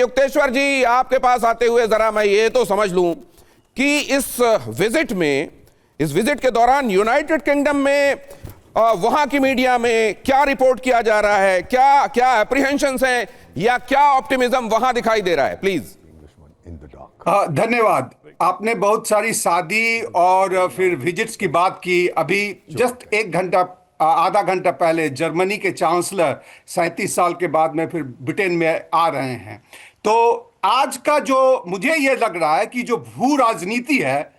युक्तेश्वर जी, आपके पास आते हुए जरा मैं ये तो समझ लूं कि इस विजिट के दौरान यूनाइटेड किंगडम में वहां की मीडिया में क्या रिपोर्ट किया जा रहा है, क्या क्या एप्रीहेंशंस हैं या क्या ऑप्टिमिज्म वहां दिखाई दे रहा है? प्लीज। धन्यवाद। आपने बहुत सारी शादी और फिर विजिट्स की बात की। अभी जस्ट आधा घंटा पहले जर्मनी के चांसलर 37 साल के बाद में फिर ब्रिटेन में आ रहे हैं। तो आज का जो मुझे ये लग रहा है कि जो भू राजनीति है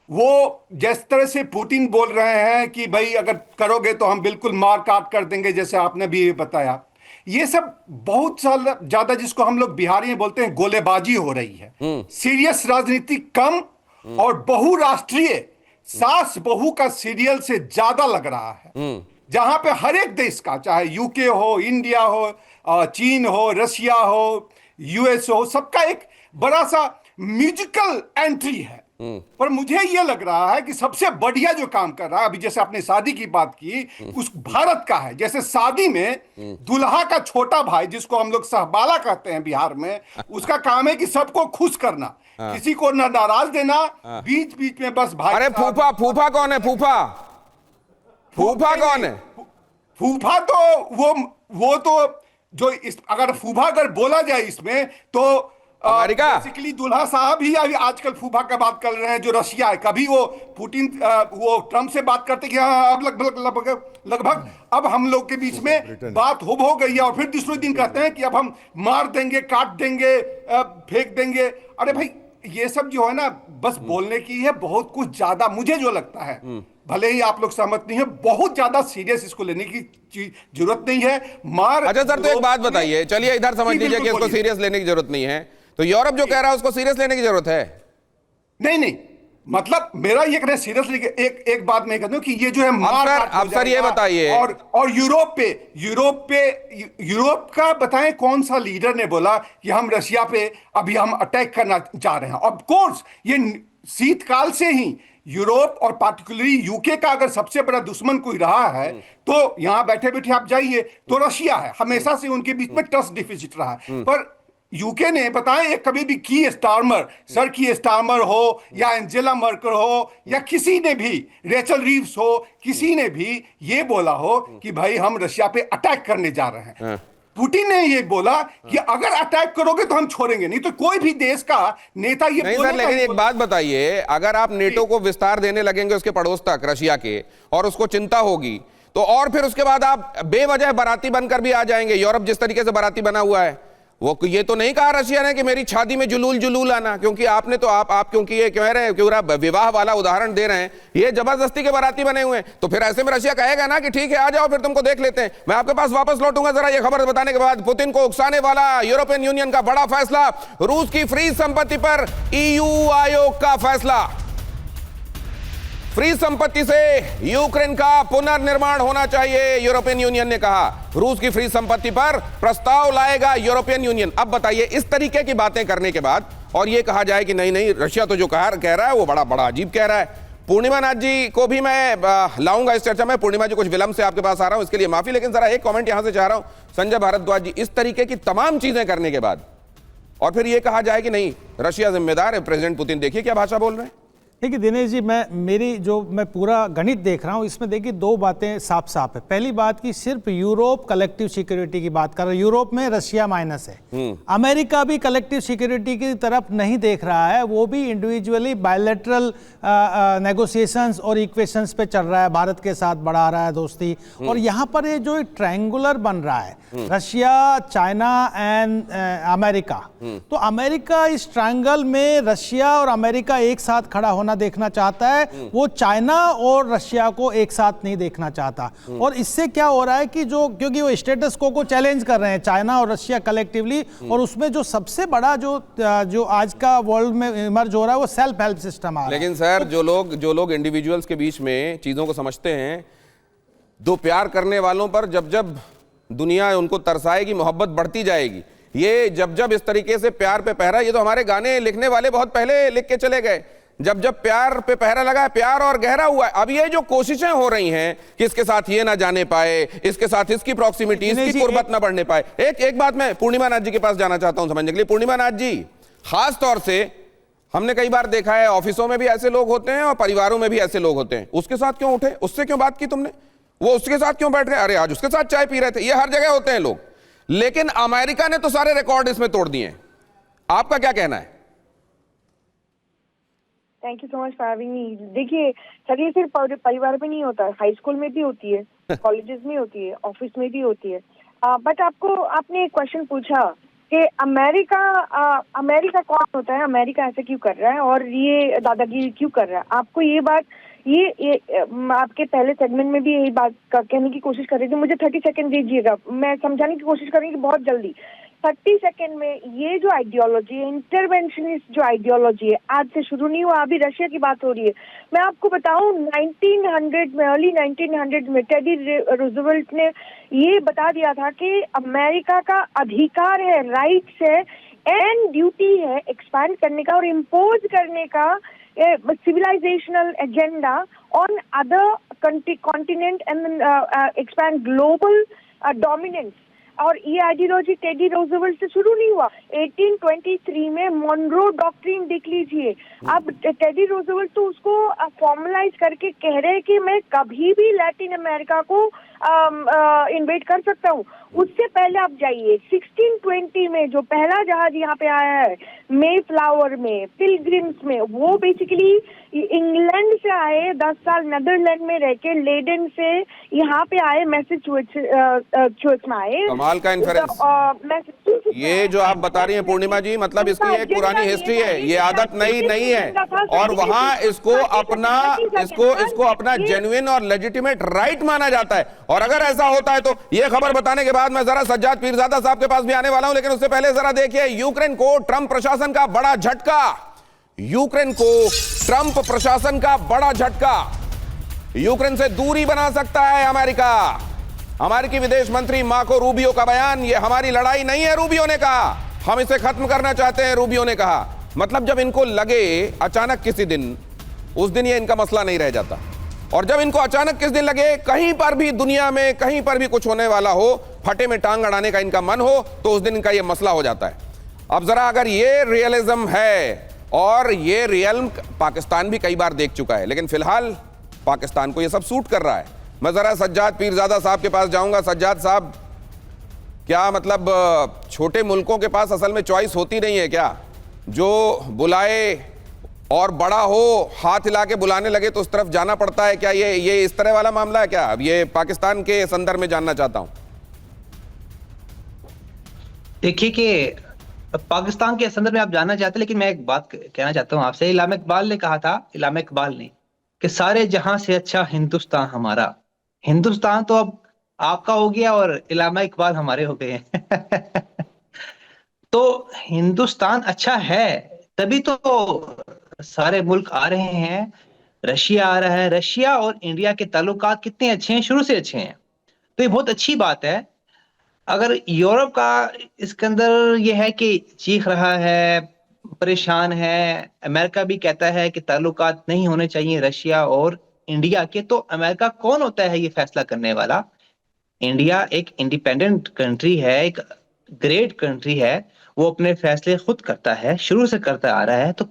वो जिस तरह से पुतिन बोल रहे हैं कि भाई अगर करोगे तो हम बिल्कुल मार काट कर देंगे, जैसे आपने भी बताया, ये सब बहुत साल ज्यादा जिसको हम लोग बिहारी में बोलते हैं गोलेबाजी हो रही है। सीरियस राजनीति कम और बहुराष्ट्रीय सास बहू का सीरियल से ज्यादा लग रहा है, जहां पे हर एक देश का, चाहे यूके हो, इंडिया हो, चीन हो, रशिया हो, यूएस हो, सबका एक बड़ा सा म्यूजिकल एंट्री है। पर मुझे यह लग रहा है कि सबसे बढ़िया जो काम कर रहा है, अभी जैसे आपने शादी की बात की, उस भारत का है। जैसे शादी में दुल्हा का छोटा भाई, जिसको हम लोग सहबाला कहते हैं बिहार में, उसका काम है कि सबको खुश करना, किसी को ना नाराज देना, बीच बीच में बस भाई। अरे फूफा कौन है? फूफा कौन है? फूफा तो वो तो जो अगर फूफा अगर बोला जाए इसमें तो बेसिकली दुल्हा साहब ही आजकल फूफा का बात कर रहे हैं, जो रशिया है। कभी वो पुतिन वो ट्रम्प से बात करते कि हाँ अब लगभग अब हम लोग के बीच में बात हो गई है, और फिर दूसरे दिन कहते हैं कि अब हम मार देंगे, काट देंगे, फेंक देंगे। अरे भाई ये सब जो है ना बस बोलने की है। बहुत कुछ ज्यादा मुझे जो लगता है, भले ही आप लोग सहमत नहीं है, बहुत ज्यादा सीरियस इसको लेने की जरूरत नहीं है। अच्छा सर, तो एक बात बताइए, चलिए इधर समझ लीजिए कि इसको सीरियस लेने की जरूरत नहीं है, तो यूरोप जो कह रहा है उसको सीरियस लेने की जरूरत है? नहीं, मतलब मेरा ये कहना सीरियसली एक बात मैं कहता हूं कि ये जो है अब सर ये बताइए, और यूरोप का बताएं कौन सा लीडर ने बोला कि हम रशिया पे अभी हम अटैक करना चाह रहे हैं? ऑफ कोर्स ये शीतकाल से ही यूरोप और पार्टिकुलरली यूके का अगर सबसे बड़ा दुश्मन कोई रहा है तो यहां बैठे बैठे आप जाइए तो रशिया है। हमेशा से उनके बीच में ट्रस्ट डिफिसिट रहा है। पर यूके ने बताएं कभी भी की स्टारमर हो या एंजेला मर्केल हो या किसी ने भी, रेचल रीव्स हो, किसी ने भी ये बोला हो कि भाई हम रशिया पे अटैक करने जा रहे हैं। पुतिन ने ये बोला कि अगर अटैक करोगे तो हम छोड़ेंगे नहीं। तो कोई भी देश का नेता ये नहीं सर, लेकिन एक बात बताइए, अगर आप नेटो को विस्तार देने लगेंगे उसके पड़ोस तक, रशिया के, और उसको चिंता होगी तो, और फिर उसके बाद आप बेवजह बाराती बनकर भी आ जाएंगे। यूरोप जिस तरीके से बाराती बना हुआ है, वो ये तो नहीं कहा रशिया ने कि मेरी शादी में जुलूल आना, क्योंकि आपने तो आप क्योंकि ये कह रहे हैं, क्योंकि विवाह वाला उदाहरण दे रहे हैं, ये जबरदस्ती के बाराती बने हुए हैं, तो फिर ऐसे में रशिया कहेगा ना कि ठीक है आ जाओ, फिर तुमको देख लेते हैं। मैं आपके पास वापस लौटूंगा जरा ये खबर बताने के बाद। पुतिन को उकसाने वाला यूरोपियन यूनियन का बड़ा फैसला, रूस की फ्रीज संपत्ति पर ईयू आयोग का फैसला। फ्री संपत्ति से यूक्रेन का पुनर्निर्माण होना चाहिए, यूरोपियन यूनियन ने कहा। रूस की फ्री संपत्ति पर प्रस्ताव लाएगा यूरोपियन यूनियन। अब बताइए, इस तरीके की बातें करने के बाद और ये कहा जाए कि नहीं रशिया तो जो कह रहा है वो बड़ा अजीब कह रहा है। पूर्णिमा नाथ जी को भी मैं लाऊंगा इस चर्चा में। पूर्णिमा जी कुछ विलंब से आपके पास आ रहा हूं, इसके लिए माफी, लेकिन जरा एक कमेंट यहां से चाह रहा हूं। संजय भारद्वाज जी, इस तरीके की तमाम चीजें करने के बाद और फिर यह कहा जाए कि नहीं रशिया जिम्मेदार है, प्रेसिडेंट पुतिन देखिए क्या भाषा बोल रहे हैं। देखिए दिनेश जी, मैं पूरा गणित देख रहा हूँ, इसमें देखिए दो बातें साफ है। पहली बात कि सिर्फ यूरोप कलेक्टिव सिक्योरिटी की बात कर रहा है, यूरोप में रशिया माइनस है। अमेरिका भी कलेक्टिव सिक्योरिटी की तरफ नहीं देख रहा है, वो भी इंडिविजुअली बायलैटरल नेगोशिएशंस और इक्वेशंस पे चल रहा है, भारत के साथ बढ़ा रहा है दोस्ती। और यहाँ पर ये जो ट्रायंगुलर बन रहा है, रशिया, चाइना एंड अमेरिका, तो अमेरिका इस ट्रायंगल में रशिया और अमेरिका एक साथ खड़ा होना देखना चाहता है, वो चाइना और रशिया को एक साथ नहीं देखना चाहता। और इससे क्या हो रहा है कि क्योंकि वो स्टेटस को चैलेंज कर रहे हैं चाइना और रशिया कलेक्टिवली, और उसमें जो सबसे बड़ा जो आज का वर्ल्ड में इमर्ज हो रहा है वो सेल्फ हेल्प सिस्टम आ रहा है। लेकिन सर जो लोग इंडिविजुअल्स के बीच में चीजों को समझते हैं, दो प्यार करने वालों पर जब दुनिया उनको तरसाएगी, मोहब्बत बढ़ती जाएगी। ये जब इस तरीके से प्यार पे पहरा, ये तो हमारे गाने लिखने वाले बहुत पहले लिख के चले गए। जब जब प्यार पे पहरा लगा है, प्यार और गहरा हुआ है। अब ये जो कोशिशें हो रही हैं कि इसके साथ ये ना जाने पाए, इसके साथ इसकी प्रॉक्सिमिटी, इसकी कुर्बत ना बढ़ने पाए। एक बात मैं पूर्णिमा नाथ जी के पास जाना चाहता हूं समझने के लिए। पूर्णिमा नाथ जी, खास तौर से हमने कई बार देखा है ऑफिसों में भी ऐसे लोग होते हैं और परिवारों में भी ऐसे लोग होते हैं। उसके साथ क्यों उठे, उससे क्यों बात की तुमने, वो उसके साथ क्यों बैठ गए, अरे आज उसके साथ चाय पी रहे थे। ये हर जगह होते हैं लोग, लेकिन अमेरिका ने तो सारे रिकॉर्ड इसमें तोड़ दिए हैं। आपका क्या कहना है? Thank you so much for having me. देखिए सर, ये सिर्फ परिवार में नहीं होता है, हाई स्कूल में भी होती है, कॉलेजेस में होती है, ऑफिस में भी होती है। बट आपने एक क्वेश्चन पूछा कि अमेरिका कौन होता है, अमेरिका ऐसे क्यों कर रहा है और ये दादागिरी क्यों कर रहा है। आपको ये बात ये आपके पहले सेगमेंट में भी यही बात कहने की कोशिश कर रही थी। मुझे 30 सेकंड दीजिएगा, मैं समझाने की कोशिश करूंगी बहुत जल्दी। 30 सेकंड में ये जो आइडियोलॉजी है, इंटरवेंशनिस्ट जो आइडियोलॉजी है, आज से शुरू नहीं हुआ, अभी रशिया की बात हो रही है। मैं आपको बताऊं 1900 में, अर्ली 1900 में टेडी रूजवेल्ट ने ये बता दिया था कि अमेरिका का अधिकार है, राइट्स है एंड ड्यूटी है एक्सपैंड करने का और इम्पोज करने का civilisational agenda on other continent and expand global dominance. और ये आइडियोलॉजी टेडी रूजवेल्ट से शुरू नहीं हुआ। 1823 में मॉनरो डॉक्ट्रिन देख लीजिए। अब टेडी रूजवेल्ट तो उसको फॉर्मलाइज करके कह रहे हैं कि मैं कभी भी लैटिन अमेरिका को इन्वेट कर सकता हूँ। उससे पहले आप जाइए 1620 में जो पहला जहाज यहाँ पे आया है, मे फ्लावर में, पिलग्रिम्स में, वो बेसिकली इंग्लैंड से आए, 10 साल नीदरलैंड में रह के लेडन से यहाँ पे आए, मैसेच्यूसेट्स में आए। कमाल का इन्फ्रेंस ये जो आप बता रही हैं पूर्णिमा जी, मतलब इसकी एक पुरानी हिस्ट्री है, ये आदत नई नहीं है। और वहां इसको अपना जेन्युइन और लेजिटिमेट राइट माना जाता है। और अगर ऐसा होता है तो ये खबर बताने के बाद मैं जरा सज्जाद पीरजादा साहब के पास भी आने वाला हूं, लेकिन उससे पहले जरा देखिए यूक्रेन को ट्रंप प्रशासन का बड़ा झटका। यूक्रेन को ट्रंप प्रशासन का बड़ा झटका। यूक्रेन से दूरी बना सकता है अमेरिका। अमेरिकी विदेश मंत्री मार्को रूबियो का बयान, ये हमारी लड़ाई नहीं है, रूबियो ने कहा, हम इसे खत्म करना चाहते हैं, रूबियो ने कहा। मतलब जब इनको लगे अचानक किसी दिन, उस दिन ये इनका मसला नहीं रह जाता। और जब इनको अचानक किस दिन लगे कहीं पर भी दुनिया में कहीं पर भी कुछ होने वाला हो, फटे में टांग अड़ाने का इनका मन हो, तो उस दिन इनका ये मसला हो जाता है। अब जरा अगर ये रियलिज्म है, और ये रियल्म पाकिस्तान भी कई बार देख चुका है, लेकिन फिलहाल पाकिस्तान को ये सब सूट कर रहा है। मैं जरा सज्जाद पीरजादा साहब के पास जाऊंगा। सज्जाद साहब, क्या मतलब छोटे मुल्कों के पास असल में चॉइस होती नहीं है क्या? जो बुलाए और बड़ा हो, हाथ हिला के बुलाने लगे तो उस तरफ जाना पड़ता है क्या? ये इस तरह वाला मामला है क्या? अब ये पाकिस्तान के संदर्भ में जानना चाहता हूं। देखिए कि पाकिस्तान के संदर्भ में आप जानना चाहते हैं, लेकिन मैं एक बात कहना चाहता हूं आपसे। इलामा इकबाल ने कहा था, इलामा इकबाल ने, कि सारे जहां से अच्छा हिंदुस्तान हमारा। हिंदुस्तान तो अब आपका हो गया और इलामा इकबाल हमारे हो गए हैं। तो हिंदुस्तान अच्छा है, तभी तो सारे मुल्क आ रहे हैं, रशिया आ रहा है। रशिया और इंडिया के ताल्लुकात कितने अच्छे हैं, शुरू से अच्छे हैं, तो ये बहुत अच्छी बात है। अगर यूरोप का इसके अंदर यह है कि चीख रहा है, परेशान है, अमेरिका भी कहता है कि ताल्लुकात नहीं होने चाहिए रशिया और इंडिया के, तो अमेरिका कौन होता है ये फैसला करने वाला? इंडिया एक इंडिपेंडेंट कंट्री है, एक ग्रेट कंट्री है, वो अपने फैसले खुद करता है, शुरू से करता आ रहा है। तो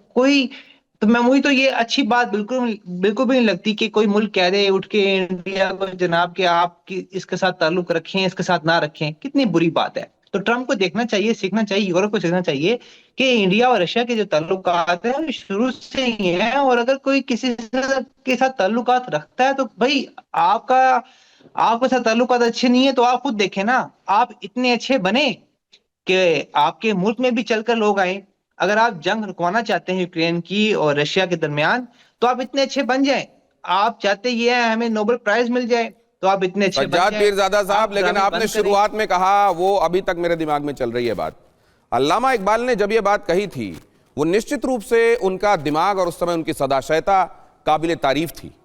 मुझे तो ये अच्छी बात बिल्कुल भी नहीं लगती कि कोई मुल्क कह दे उठ के इंडिया को, जनाब कि आप इसके साथ ताल्लुक रखें, इसके साथ ना रखें। कितनी बुरी बात है। तो ट्रंप को देखना चाहिए, सीखना चाहिए, यूरोप को सीखना चाहिए कि इंडिया और रशिया के जो ताल्लुकात हैं शुरू से ही हैं, और अगर कोई किसी के साथ ताल्लुकात रखता है तो भाई आपके साथ ताल्लुकात अच्छे नहीं है तो आप खुद देखें ना। आप इतने अच्छे बने कि आपके मुल्क में भी चलकर लोग आए। अगर आप जंग रुकवाना चाहते हैं यूक्रेन की और रशिया के दरमियान, तो आप इतने अच्छे बन जाएं। आप चाहते ये है हमें नोबेल प्राइज मिल जाए, तो आप इतने अच्छे बन जाएं। सज्जाद पीरजादा साहब, लेकिन आपने शुरुआत में कहा, वो अभी तक मेरे दिमाग में चल रही है बात। अल्लामा इकबाल ने जब ये बात कही थी, वो निश्चित रूप से उनका दिमाग और उस समय उनकी सदाशयता काबिल तारीफ थी।